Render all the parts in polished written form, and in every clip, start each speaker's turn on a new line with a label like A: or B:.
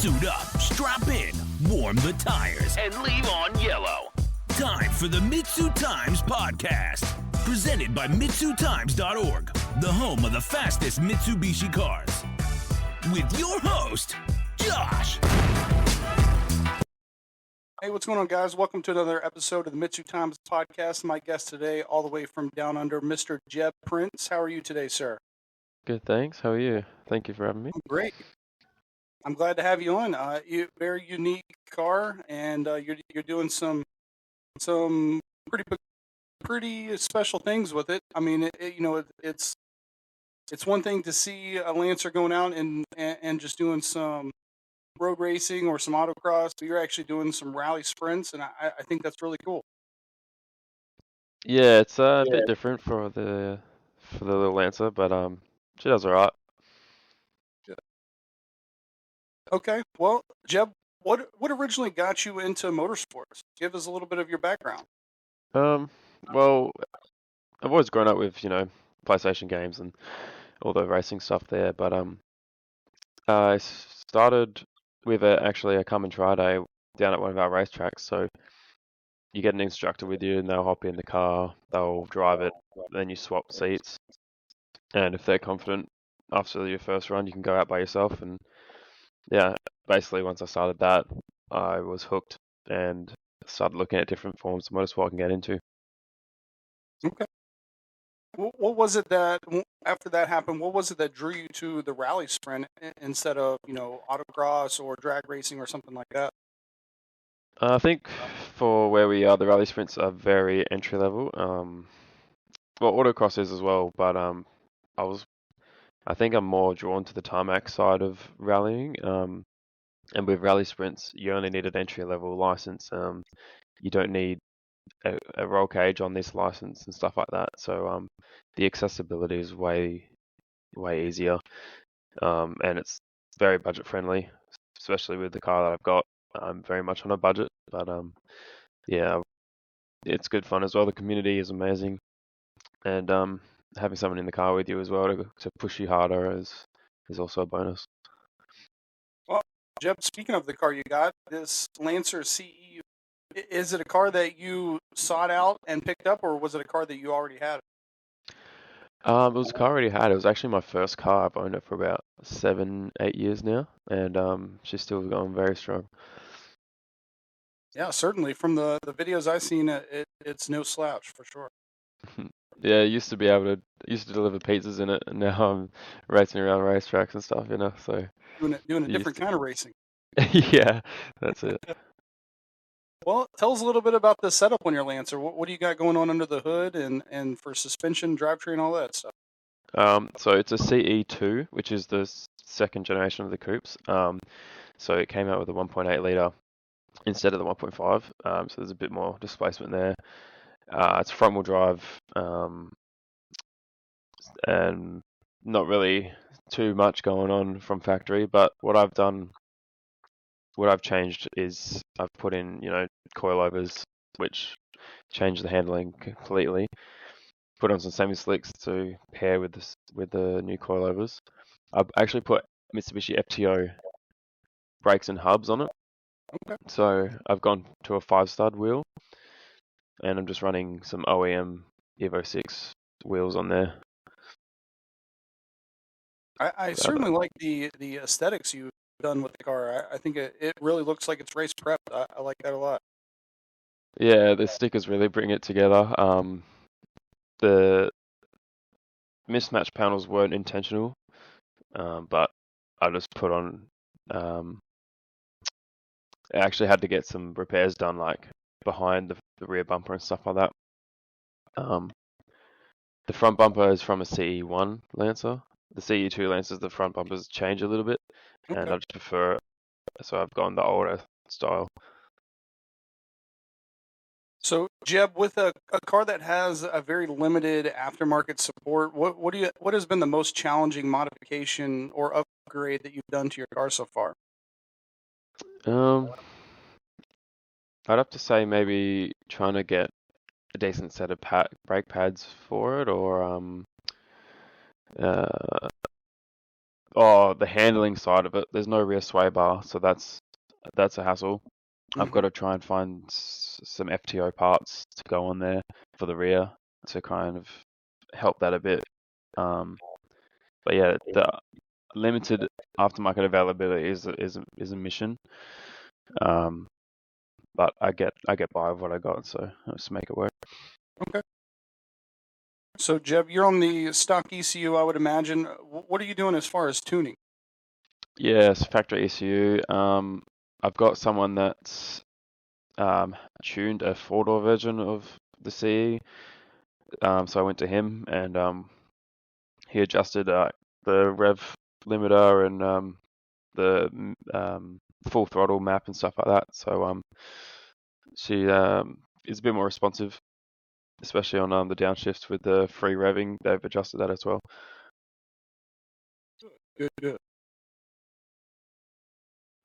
A: Suit up, strap in, warm the tires, and leave on yellow. Time for the MitsuTimes podcast, presented by MitsuTimes.org, the home of the fastest Mitsubishi cars. With your host, Josh.
B: Hey, what's going on, guys? Welcome to another episode of the MitsuTimes podcast. My guest today, all the way from down under, Mr. Jeb Prince. How are you today, sir?
C: Good, thanks. How are you? Thank you for having me.
B: Great. I'm glad to have you on. Very unique car, and you're doing some pretty special things with it. I mean, it's one thing to see a Lancer going out and just doing some road racing or some autocross, but you're actually doing some rally sprints, and I think that's really cool.
C: Yeah, it's a bit different for the little Lancer, but she does alright.
B: Okay, well, Jeb, what originally got you into motorsports? Give us a little bit of your background.
C: Well, I've always grown up with, PlayStation games and all the racing stuff there, but I started with actually a come and try day down at one of our racetracks. So you get an instructor with you and they'll hop in the car, they'll drive it, then you swap seats. And if they're confident after your first run, you can go out by yourself. And yeah, basically once I started that, I was hooked and started looking at different forms of motorsport I can get into.
B: Okay. What was it that, after that happened, what was it that drew you to the rally sprint instead of, autocross or drag racing or something like that?
C: I think for where we are, the rally sprints are very entry level. Well, autocross is as well, but I think I'm more drawn to the tarmac side of rallying. And with rally sprints, you only need an entry level license. You don't need a roll cage on this license and stuff like that. So the accessibility is way easier. And it's very budget friendly, especially with the car that I've got. I'm very much on a budget, but yeah, it's good fun as well. The community is amazing, and having someone in the car with you as well to push you harder is also a bonus.
B: Well, Jeb, speaking of the car you got, this Lancer CE, is it a car that you sought out and picked up, or was it a car that you already had?
C: It was a car I already had. It was actually my first car. I've owned it for about 7-8 years now, and she's still going very strong.
B: Yeah, certainly. From the videos I've seen, it's no slouch for sure.
C: Yeah, I used to deliver pizzas in it, and now I'm racing around racetracks and stuff, so
B: Doing a different kind of racing.
C: yeah, that's it.
B: Well, tell us a little bit about the setup on your Lancer. What do you got going on under the hood and for suspension, drivetrain, all that stuff?
C: So it's a CE2, which is the second generation of the coupes. So it came out with a 1.8 litre instead of the 1.5. So there's a bit more displacement there. It's front wheel drive, and not really too much going on from factory. But what I've changed is I've put in, coilovers, which change the handling completely. Put on some semi-slicks to pair with the new coilovers. I've actually put Mitsubishi FTO brakes and hubs on it.
B: Okay.
C: So I've gone to a 5-stud wheel, and I'm just running some OEM Evo 6 wheels on there.
B: I certainly like the aesthetics you've done with the car. I think it really looks like it's race prepped. I like that a lot.
C: Yeah, the stickers really bring it together. The mismatched panels weren't intentional, but I just put on. I actually had to get some repairs done, like behind the rear bumper and stuff like that. The front bumper is from a CE1 Lancer. The CE2 Lancers, the front bumpers change a little bit, and I just prefer it. So I've gone the older style.
B: So, Jeb, with a car that has a very limited aftermarket support, what has been the most challenging modification or upgrade that you've done to your car so far?
C: I'd have to say maybe trying to get a decent set of brake pads for it, or the handling side of it. There's no rear sway bar, so that's a hassle. I've got to try and find some FTO parts to go on there for the rear to kind of help that a bit. But yeah, the limited aftermarket availability is a mission. But I get by with what I got, so I'll just make it work.
B: Okay. So Jeb, you're on the stock ECU, I would imagine. What are you doing as far as tuning?
C: Yes, factory ECU. I've got someone that's tuned a 4-door version of the CE. So I went to him and he adjusted the rev limiter and the full throttle map and stuff like that. So she is a bit more responsive, especially on the downshifts with the free revving. They've adjusted that as well.
B: Good.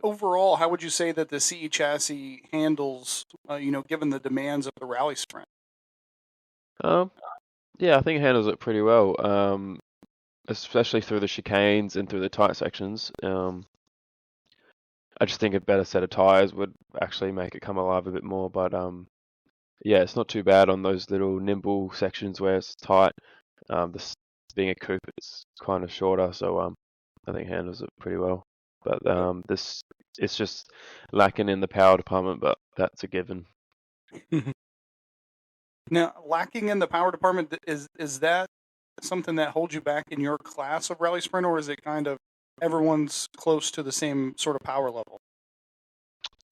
B: Overall, how would you say that the CE chassis handles, given the demands of the Rallysprint?
C: Yeah, I think it handles it pretty well, especially through the chicanes and through the tight sections. I just think a better set of tires would actually make it come alive a bit more. But yeah, it's not too bad on those little nimble sections where it's tight. This being a coupe, it's kind of shorter, so I think it handles it pretty well. But it's just lacking in the power department, but that's a given.
B: Now, lacking in the power department, is that something that holds you back in your class of Rallysprint, or is it kind of everyone's close to the same sort of power level?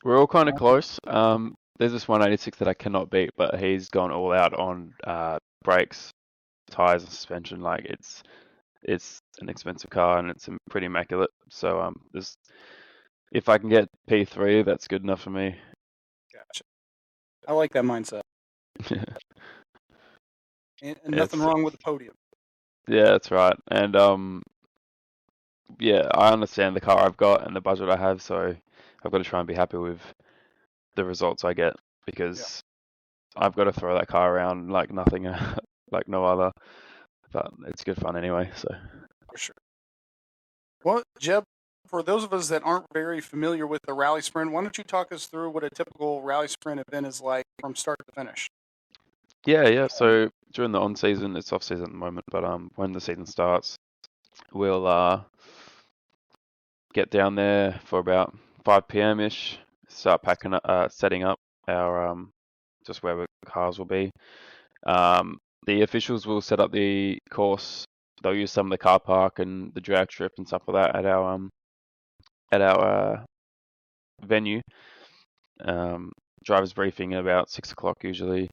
C: We're all kind of close. There's this 186 that I cannot beat, but he's gone all out on brakes, tires, and suspension. Like it's an expensive car and it's pretty immaculate. So if I can get P3, that's good enough for me.
B: Gotcha. I like that mindset. And nothing wrong with the podium.
C: Yeah, that's right. And yeah, I understand the car I've got and the budget I have, so I've got to try and be happy with the results I get because I've got to throw that car around like nothing, like no other. But it's good fun anyway. So
B: for sure. Well, Jeb, for those of us that aren't very familiar with the Rallysprint, why don't you talk us through what a typical Rallysprint event is like from start to finish?
C: Yeah. So during the on season, it's off season at the moment, but when the season starts, we'll get down there for about 5 p.m. ish. Start packing up, setting up our just where the cars will be. The officials will set up the course. They'll use some of the car park and the drag strip and stuff like that at our venue. Driver's briefing at about 6 o'clock usually.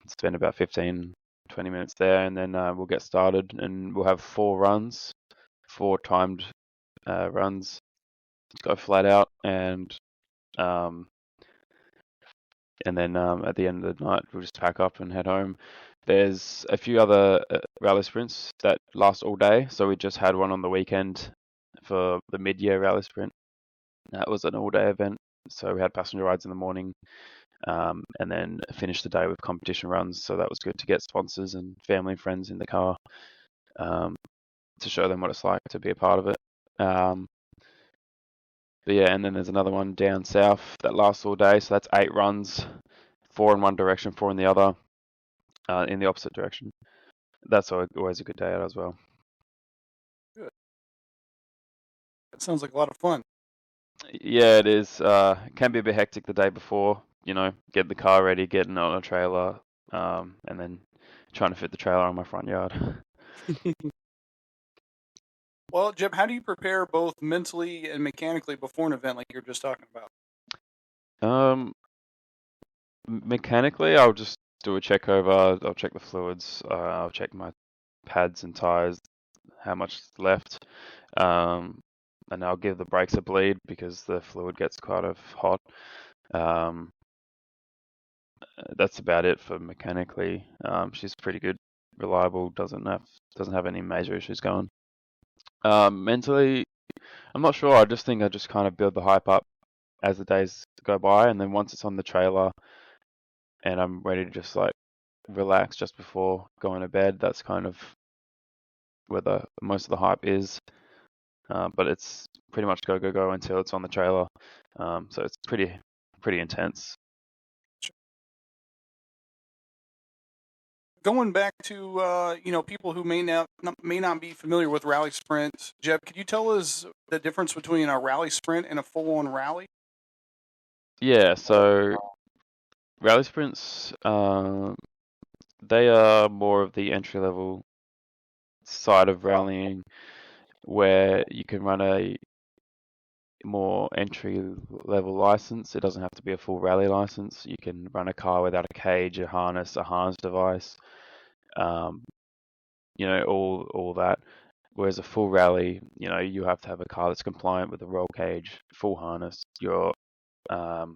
C: Spend about 15, 20 minutes there, and then we'll get started, and we'll have 4 timed runs. Go flat out, and then at the end of the night, we'll just pack up and head home. There's a few other rally sprints that last all day, so we just had one on the weekend for the mid-year rally sprint. That was an all-day event, so we had passenger rides in the morning, and then finished the day with competition runs. So that was good to get sponsors and family and friends in the car to show them what it's like to be a part of it. But yeah, and then there's another one down south that lasts all day. So that's 8 runs, 4 in one direction, 4 in the other, in the opposite direction. That's always a good day out as well.
B: Good. That sounds like a lot of fun.
C: Yeah, it is. It can be a bit hectic the day before, get the car ready, getting on a trailer, and then trying to fit the trailer on my front yard.
B: Well, Jeb, how do you prepare both mentally and mechanically before an event like you're just talking about?
C: Mechanically, I'll just do a check over. I'll check the fluids. I'll check my pads and tires, how much is left, and I'll give the brakes a bleed because the fluid gets kind of hot. That's about it for mechanically. She's pretty good, reliable. Doesn't have any major issues going. Mentally, I'm not sure. I just think I just kind of build the hype up as the days go by, and then once it's on the trailer and I'm ready to just like relax just before going to bed, that's kind of where most of the hype is. But it's pretty much go until it's on the trailer. So it's pretty intense.
B: Going back to people who may not be familiar with Rally Sprint, Jeb, could you tell us the difference between a Rally Sprint and a full-on rally?
C: Yeah, so rally sprints, they are more of the entry level side of rallying, where you can run a more entry level license. It doesn't have to be a full rally license. You can run a car without a cage, a harness device, all that. Whereas a full rally, you have to have a car that's compliant with the roll cage, full harness, your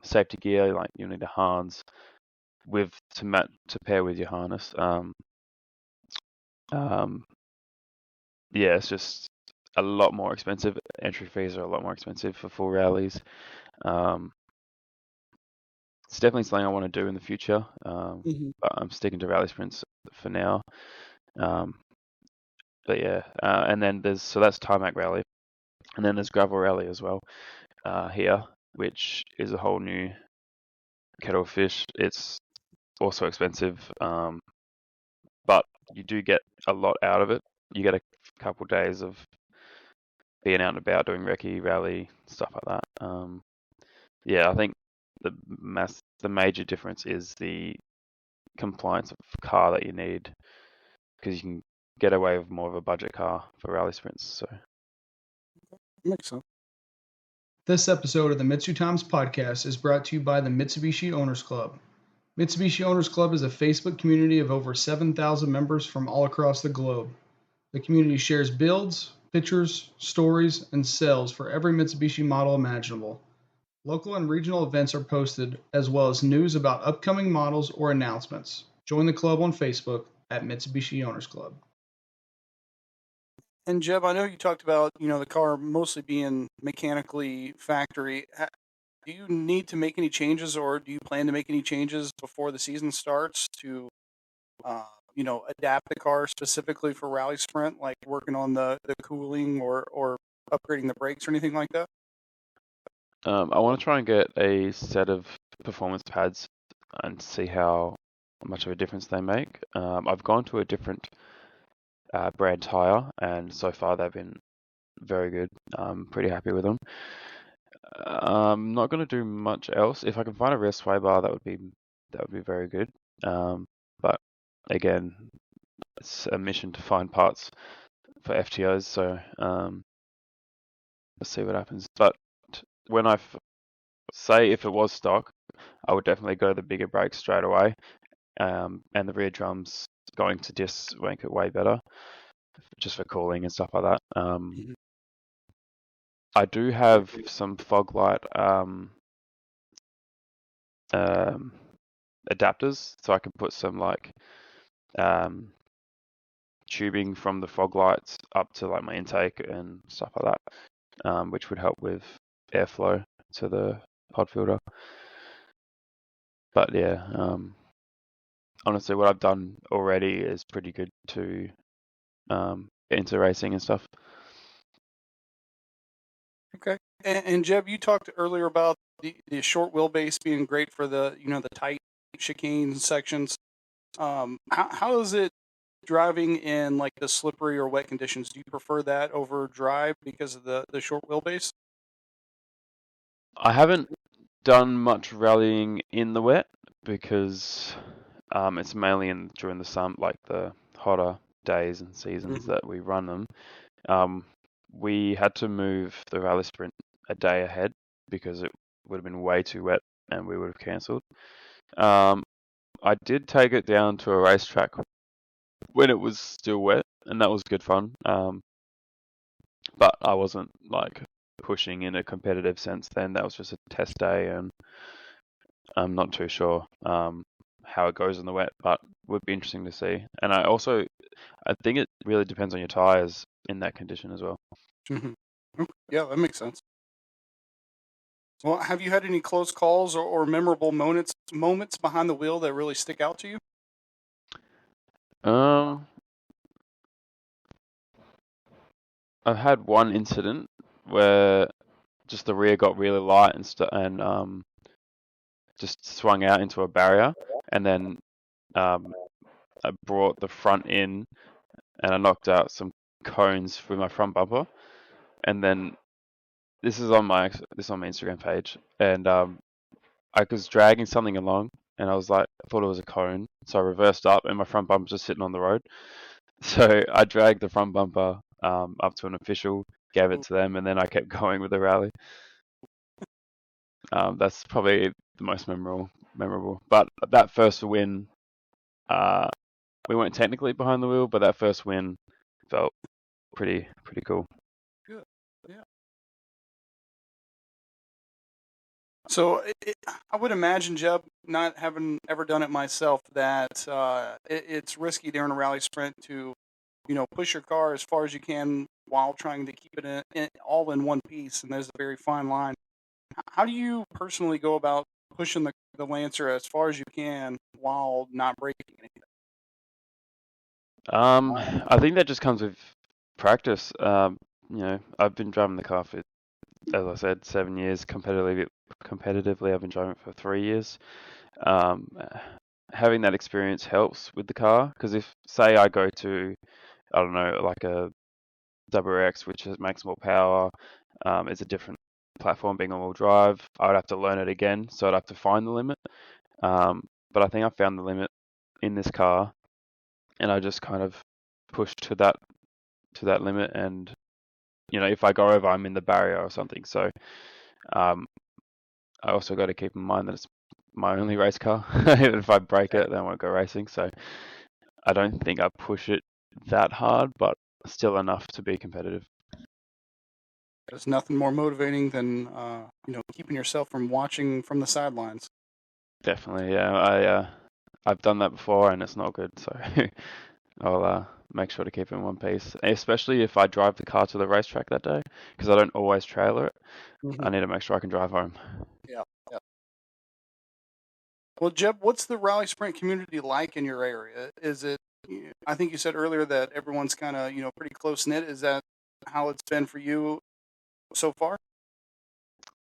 C: safety gear, like you need a harness to pair with your harness. It's just a lot more expensive. Entry fees are a lot more expensive for full rallies. It's definitely something I want to do in the future, but I'm sticking to rally sprints for now. But yeah, and then that's tarmac rally, and then there's gravel rally as well here, which is a whole new kettle of fish. It's also expensive, but you do get a lot out of it. You get a couple days of being out and about doing recce, rally, stuff like that. I think the major difference is the compliance of car that you need, because you can get away with more of a budget car for rally sprints. So
B: makes sense.
D: This episode of the MitsuTimes podcast is brought to you by the Mitsubishi Owners Club. Mitsubishi Owners Club is a Facebook community of over 7,000 members from all across the globe. The community shares builds, pictures, stories, and sales for every Mitsubishi model imaginable. Local and regional events are posted, as well as news about upcoming models or announcements. Join the club on Facebook at Mitsubishi Owners Club.
B: And Jeb, I know you talked about the car mostly being mechanically factory. Do you need to make any changes, or do you plan to make any changes before the season starts to adapt the car specifically for Rally Sprint, like working on the cooling or upgrading the brakes or anything like that?
C: I want to try and get a set of performance pads and see how much of a difference they make. I've gone to a different brand tire, and so far they've been very good. I'm pretty happy with them. I'm not going to do much else. If I can find a rear sway bar, that would be very good. But again, it's a mission to find parts for FTOs, so let's see what happens. But when say if it was stock, I would definitely go the bigger brakes straight away, and the rear drums going to discs make it way better, just for cooling and stuff like that. I do have some fog light adapters, so I can put some tubing from the fog lights up to my intake and stuff like that, which would help with airflow to the pod filter. But yeah, honestly, what I've done already is pretty good to get into racing and stuff.
B: Okay. And Jeb, you talked earlier about the short wheelbase being great for the the tight chicane sections. How is it driving in the slippery or wet conditions? Do you prefer that over dry because of the short wheelbase?
C: I haven't done much rallying in the wet because it's mainly during the sun, like the hotter days and seasons that we run them. We had to move the Rally Sprint a day ahead because it would have been way too wet and we would have cancelled. I did take it down to a racetrack when it was still wet, and that was good fun. But I wasn't pushing in a competitive sense then. That was just a test day, and I'm not too sure how it goes in the wet, but would be interesting to see. And I think it really depends on your tires in that condition as well.
B: Yeah, that makes sense. Well, have you had any close calls or memorable moments behind the wheel that really stick out to you?
C: I've had one incident where just the rear got really light and just swung out into a barrier, and then I brought the front in, and I knocked out some cones with my front bumper, and then this is on my Instagram page, and I was dragging something along, and I thought it was a cone, so I reversed up, and my front bumper's just sitting on the road. So I dragged the front bumper up to an official, gave it to them, and then I kept going with the rally. That's probably the most memorable. But that first win, we weren't technically behind the wheel, but that first win felt pretty cool.
B: Good. Yeah. So I would imagine, Jeb, not having ever done it myself, that it's risky during a rally sprint to, push your car as far as you can while trying to keep it all in one piece, and there's a very fine line. How do you personally go about pushing the Lancer as far as you can while not breaking anything?
C: I think that just comes with practice. I've been driving the car for, as I said, 7 years. Competitively, I've been driving it for 3 years. Having that experience helps with the car, because if, say, I go to, I don't know, like a WRX, which makes more power, it's a different platform being all-wheel drive, I would have to learn it again, so I'd have to find the limit. But I think I found the limit in this car, and I just kind of push to that limit, and if I go over, I'm in the barrier or something. So I also got to keep in mind that it's my only race car. If I break it, then I won't go racing. So I don't think I push it that hard, but still enough to be competitive.
B: There's nothing more motivating than keeping yourself from watching from the sidelines.
C: Definitely, yeah. I've done that before, and it's not good. So I'll make sure to keep it in one piece, especially if I drive the car to the racetrack that day, because I don't always trailer it. I need to make sure I can drive home.
B: Yeah. Well, Jeb, what's the rally sprint community like in your area? Is it? I think you said earlier that everyone's kind of pretty close knit. Is that how it's been for you so far?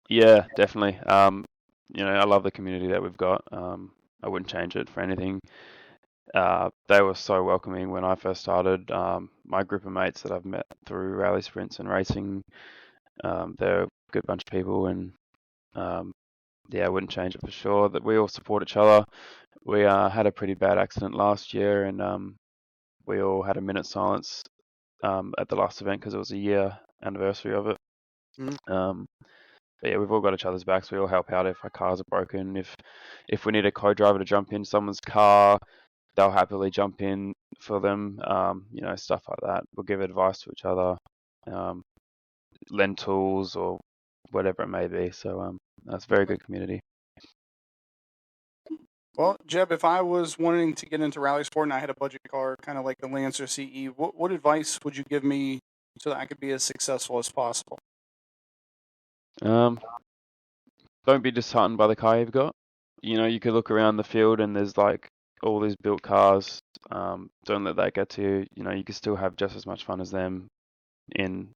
C: Yeah, definitely. I love the community that we've got. I wouldn't change it for anything. They were so welcoming when I first started. My group of mates that I've met through rally sprints and racing, they're a good bunch of people, and I wouldn't change it for sure. That we all support each other. We had a pretty bad accident last year, and we all had a minute silence at the last event because it was a year anniversary of it. But yeah, we've all got each other's backs. We all help out if our cars are broken. If we need a co-driver to jump in someone's car, they'll happily jump in for them. Stuff like that. We'll give advice to each other, lend tools or whatever it may be. So that's a very good community.
B: Well, Jeb, if I was wanting to get into rally sport and I had a budget car, kind of like the Lancer CE, what advice would you give me so that I could be as successful as possible?
C: Don't be disheartened by the car you've got. You could look around the field and there's like all these built cars. Don't let that get to you. You can still have just as much fun as them in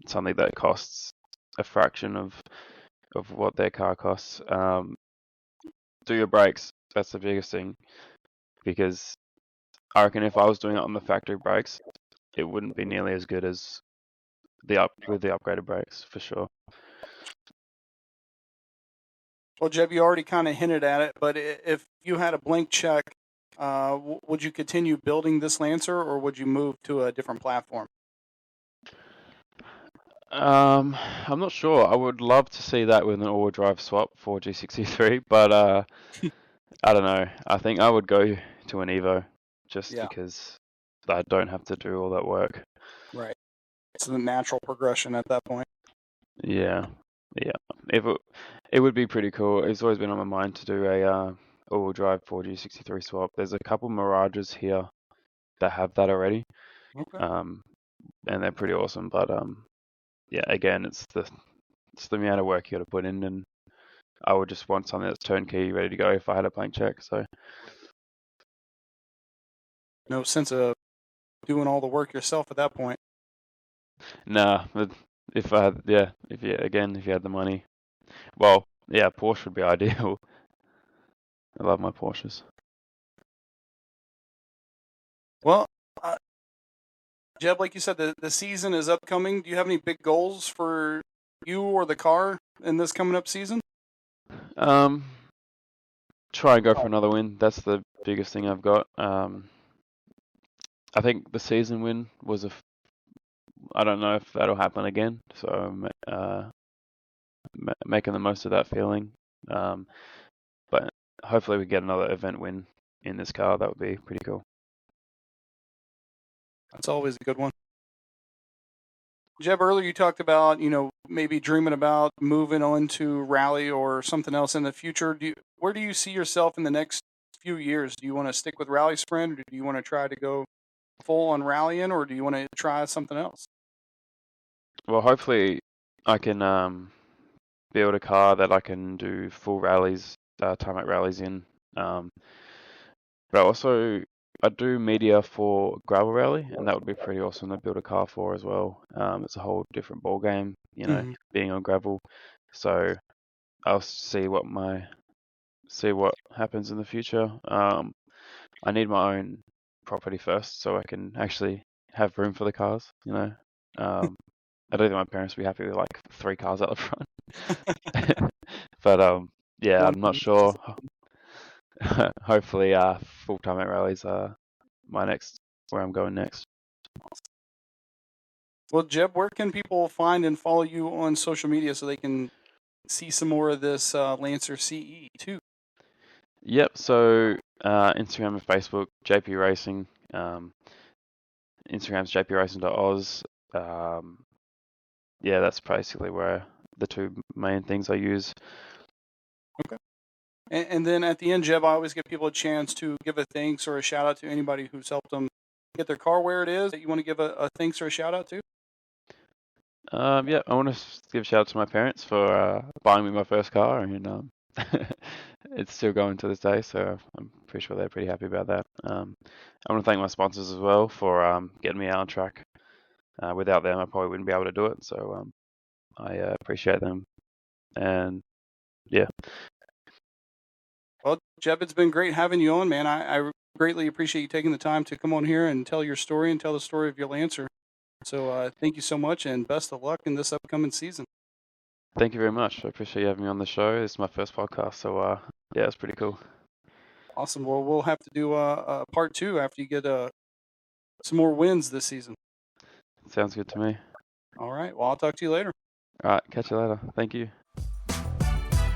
C: something that costs a fraction of what their car costs. Do your brakes. That's the biggest thing, because I reckon if I was doing it on the factory brakes, it wouldn't be nearly as good as with the upgraded brakes, for sure.
B: Well, Jeb, you already kind of hinted at it, but if you had a blank check, would you continue building this Lancer, or would you move to a different platform?
C: I'm not sure. I would love to see that with an all-wheel drive swap for G63, but I don't know. I think I would go to an Evo just because I don't have to do all that work.
B: Right. It's the natural progression at that point.
C: Yeah. It would be pretty cool. It's always been on my mind to do a all-wheel drive 4G63 swap. There's a couple Mirages here that have that already.
B: Okay.
C: And they're pretty awesome. But again, it's the amount of work you got to put in, and I would just want something that's turnkey, ready to go if I had a blank check. So
B: no sense of doing all the work yourself at that point.
C: Nah, but if I had, if you had the money, well, yeah, Porsche would be ideal. I love my Porsches.
B: Well, uh, Jeb, like you said, the season is upcoming. Do you have any big goals for you or the car in this coming up season?
C: Try and go for another win. That's the biggest thing I've got. I think the season win was I don't know if that'll happen again. So making the most of that feeling. But hopefully we get another event win in this car. That would be pretty cool.
B: That's always a good one. Jeb, earlier you talked about, maybe dreaming about moving on to rally or something else in the future. Where do you see yourself in the next few years? Do you want to stick with Rallysprint, or do you want to try to go full on rallying, or do you want to try something else?
C: Well, hopefully I can build a car that I can do full rallies, tarmac rallies in. But also I do media for gravel rally, and that would be pretty awesome to build a car for as well. It's a whole different ball game, being on gravel. So I'll see what happens in the future. I need my own property first, so I can actually have room for the cars. I don't think my parents would be happy with like 3 cars out the front. But yeah, I'm not sure. Hopefully, full time at rallies are where I'm going next.
B: Well, Jeb, where can people find and follow you on social media so they can see some more of this Lancer CE too?
C: Yep. So Instagram and Facebook, JP Racing. Instagram's jpracing.oz. Yeah, that's basically where the 2 main things I use.
B: Okay. And then at the end, Jeb, I always give people a chance to give a thanks or a shout out to anybody who's helped them get their car where it is that you want to give a thanks or a shout out to.
C: Yeah, I want to give a shout out to my parents for buying me my first car, and it's still going to this day, so I'm pretty sure they're pretty happy about that. I want to thank my sponsors as well for getting me out on track. Without them, I probably wouldn't be able to do it, so I appreciate them, and yeah.
B: Well, Jeb, it's been great having you on, man. I greatly appreciate you taking the time to come on here and tell your story and tell the story of your Lancer. So thank you so much, and best of luck in this upcoming season.
C: Thank you very much. I appreciate you having me on the show. It's my first podcast, so yeah, it's pretty cool.
B: Awesome. Well, we'll have to do a part 2 after you get some more wins this season.
C: Sounds good to me.
B: All right. Well, I'll talk to you later.
C: All right. Catch you later. Thank you.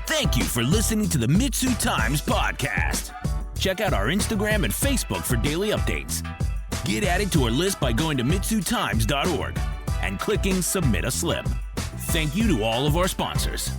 A: Thank you for listening to the MitsuTimes podcast. Check out our Instagram and Facebook for daily updates. Get added to our list by going to MitsuTimes.org and clicking Submit a Slip. Thank you to all of our sponsors.